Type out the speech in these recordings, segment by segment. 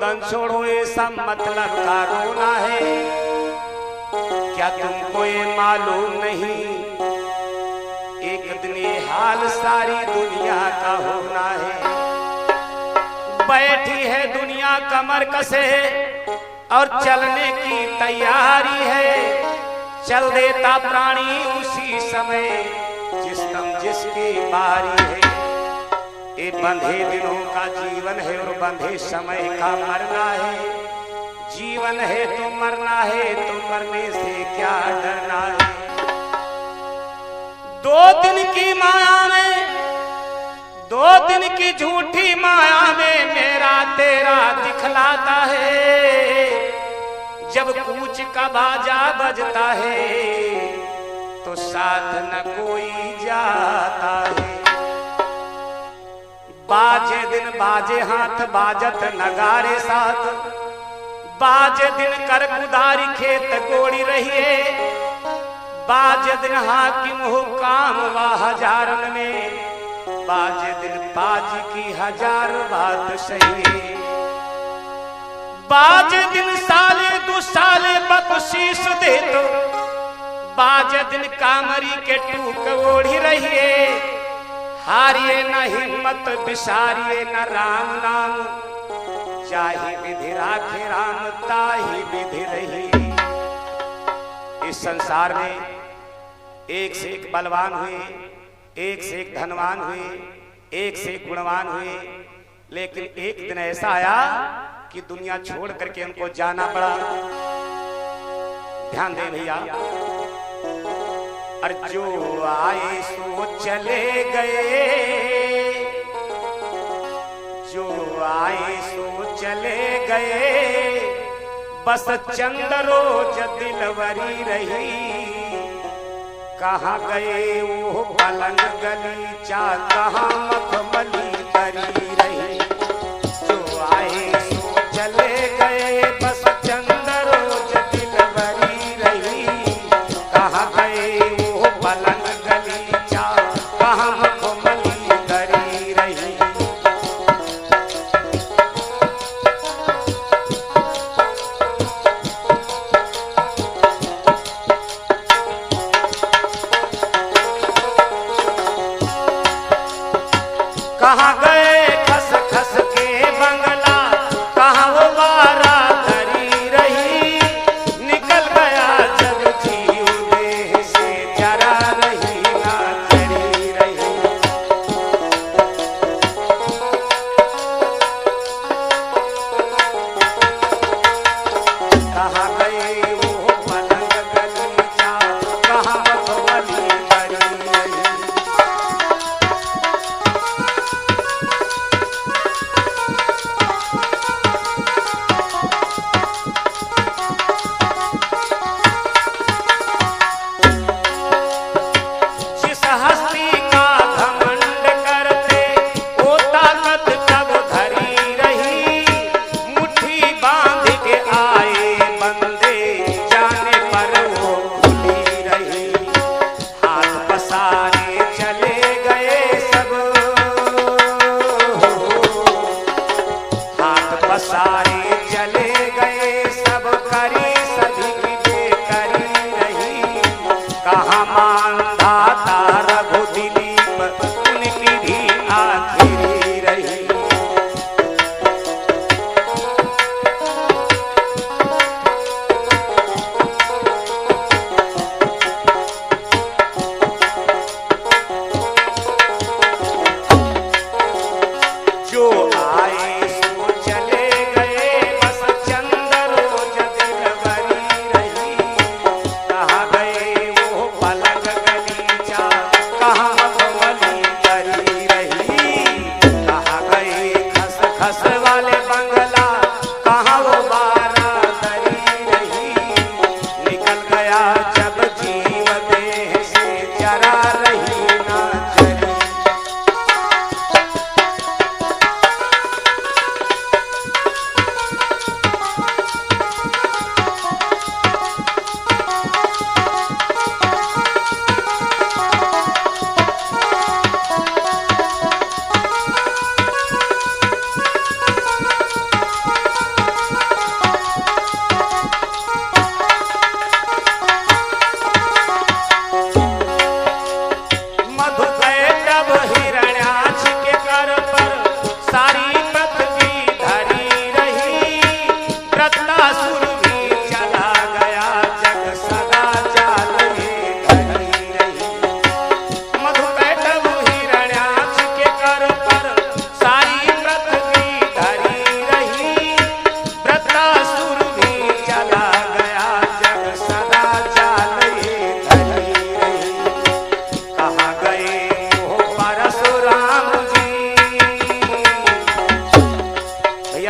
रोगन छोड़ो, ये सब मतलब का रोना है। क्या तुमको ये मालूम नहीं, एक दिन ये हाल सारी दुनिया का होना है। बैठी है दुनिया कमर कसे और चलने की तैयारी है। चल देता प्राणी उसी समय जिस दम जिसकी बारी है। ये बंधे दिनों का जीवन है और बंधे समय का मरना है। जीवन है तो मरना है, तो मरने से क्या डरना है। 2 दिन की माया में, 2 दिन की झूठी माया में मेरा तेरा दिखलाता है। जब कूच का बाजा बजता है तो साथ न कोई जाता है। बाजे दिन बाजे हाथ बाजत नगारे साथ, बाजे दिन कर कुदारी खेत गोड़ी रहिए। बाजे दिन हाकिम हुकाम व हजारन में, बाजे दिन बाज की 1000 बात सही। बाजे दिन साले 2 साले बख्शीश दे तो, बाजे दिन कामरी के टूक ओढ़ी रहिए। हारिए न हिम्मत बिसारिए न राम नाम, चाहे विधि राखे राम ताही विधि रही। इस संसार में एक से एक बलवान हुए, एक से एक धनवान हुए, एक से एक गुणवान हुए, लेकिन एक दिन ऐसा आया कि दुनिया छोड़ करके उनको जाना पड़ा। ध्यान दे भैया, और जो आए सो चले गए, जो आए सो चले गए, बस चंद रोज दिलवरी रही। कहाँ गए वो पलंग गलीचा, कहाँ मखमली करी रही। जो आए सो चले गए, बस चंद रोज दिलवरी रही। कहाँ गए वो पलंग गलीचा, कहाँ मखमली करी रही। कहाँ गए खस खस के बंगला, कहाँ वो बारा धरी रही। निकल गया जब जीव देह से, जरा रही ना चरी रही। कहाँ गए वो पलंग गलीचा, कहाँ मखमली करी रही।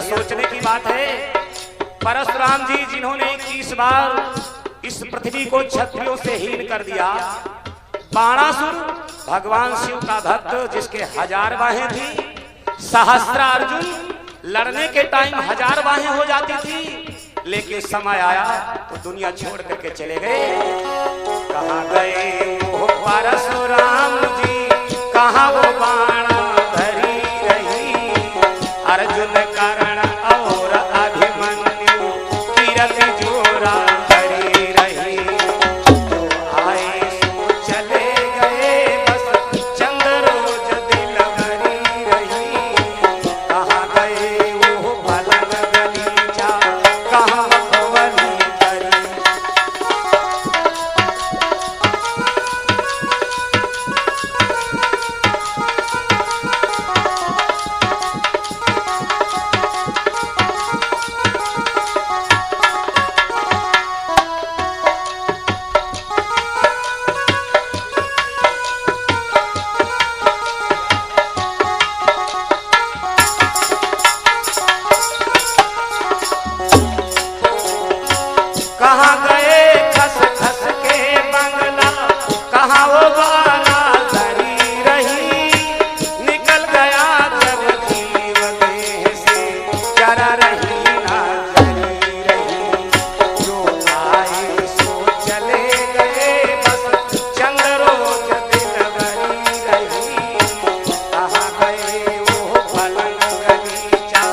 सोचने की बात है। परशुराम जी जिन्होंने 21 बार इस पृथ्वी को क्षत्रियों से हीन कर दिया, बाणासुर भगवान शिव का भक्त जिसके 1000 बाहें थी, सहस्त्रार्जुन लड़ने के टाइम 1000 बाहें हो जाती थी, लेकिन समय आया तो दुनिया छोड़ करके चले गए। कहाँ गए वो परशुराम जी, कहाँ वो बाण धरी रही, अर्जुन कर्ण और अभिमन्यु कीरति जोरा धरी रही। जो आए सो चले गए, बस चंद्रोज दिल भरी रही। कहाँ गए वो भलन गलीचा, कहाँ भवनी धरी। कहाँ गए खस खस के बंगला, कहाँ वो बाला धरी रही। निकल गया जब जीव देह से, जरा रही ना जरी रही। जो आए सो चले गए, बस चंद्रोज दिल भरी रही। कहाँ गए वो भलन गलीचा,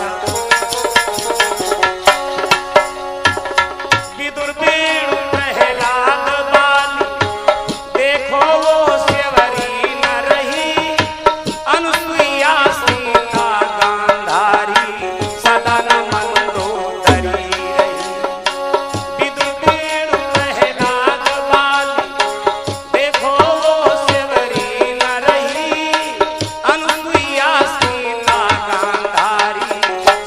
विदुर वेणु प्रहलाद बाली, देखो वो सेवरी न रही। अनुसुईया सीता गांधारी, सदन मंदोदरी रही। विदुर वेणु प्रहलाद बाली, देखो वो सेवरी न रही। अनुसुईया सीता गांधारी,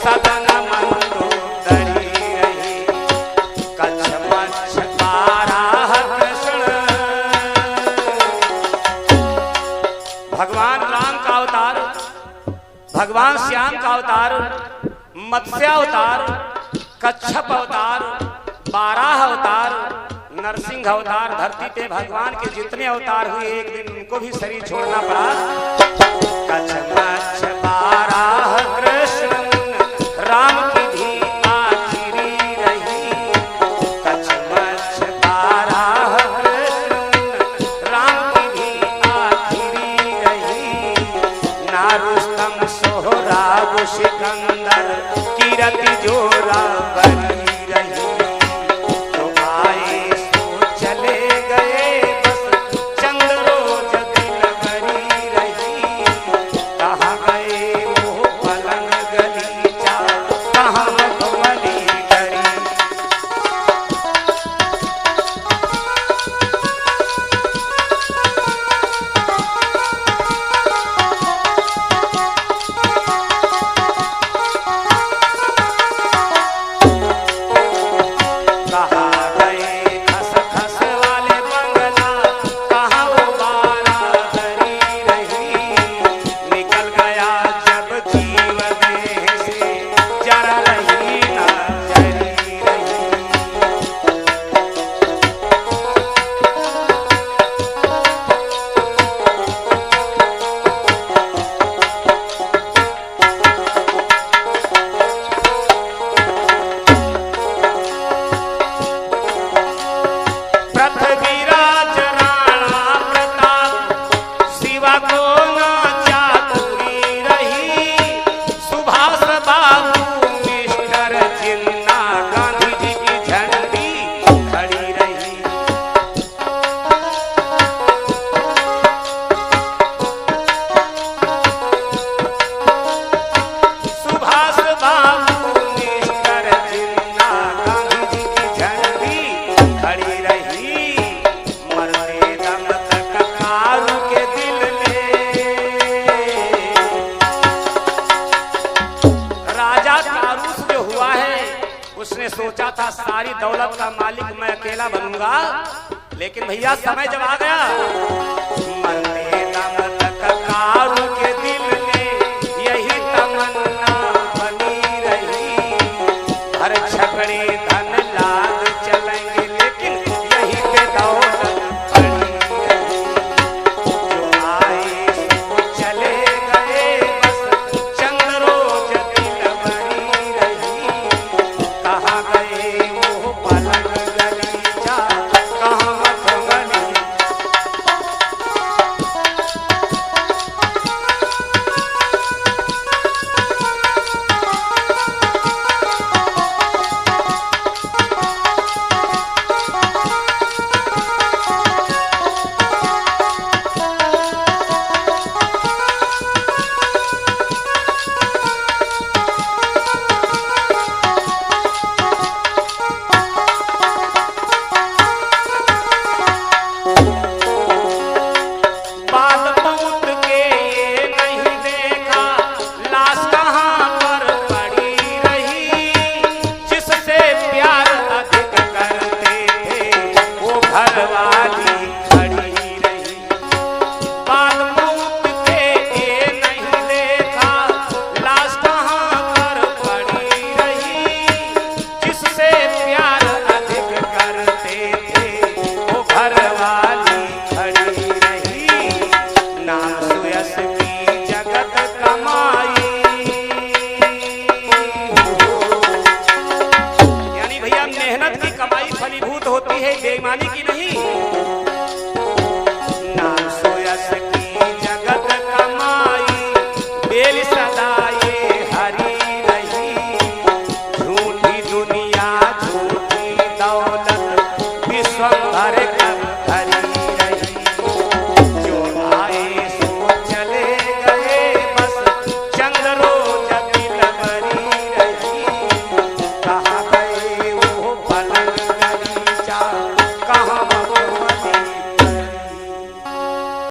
सदन मंदोदरी रही। कच्छ मच्छ बाराह कृष्ण, भगवान राम का अवतार, भगवान श्याम का अवतार, मत्स्य अवतार, कच्छप अवतार, बाराह अवतार, नरसिंह अवतार, धरती पे भगवान के जितने अवतार हुए एक दिन उनको भी शरीर छोड़ना पड़ा। कच्छ मच्छ बाराह कृष्ण, राम की भी आखिरी रही। कच्छ मच्छ बाराह कृष्ण, राम की भी आखिरी रही। ना रुस्तम सोहराब सिकंदर, कीरति जोरा बनी रही। जो आए सो चले गए, बस चंद्रोज दिल भरी रही। कहाँ गए वो पलंग गलीचा, कहाँ भवनी धरी। कहाँ गए खस खस वाले बंगला, कहाँ वो बाला धरी रही। निकल गया जब जीव देह से, जरा रही ना जरी रही। पृथ्वीराज राणा प्रताप, शिवा को ना चातुरी रही। सुभाष बाबू मिस्टर जिन्ना, गांधी जी की झंडी खड़ी रही। सुभाष बाबू मिस्टर जिन्ना, गांधी जी की झंडी खड़ी रही। मरते दम तक कारू के दिल में, राजा कारूस जो हुआ है उसने सोचा था सारी दौलत का मालिक मैं अकेला बनूंगा, लेकिन भैया समय जब आ गया,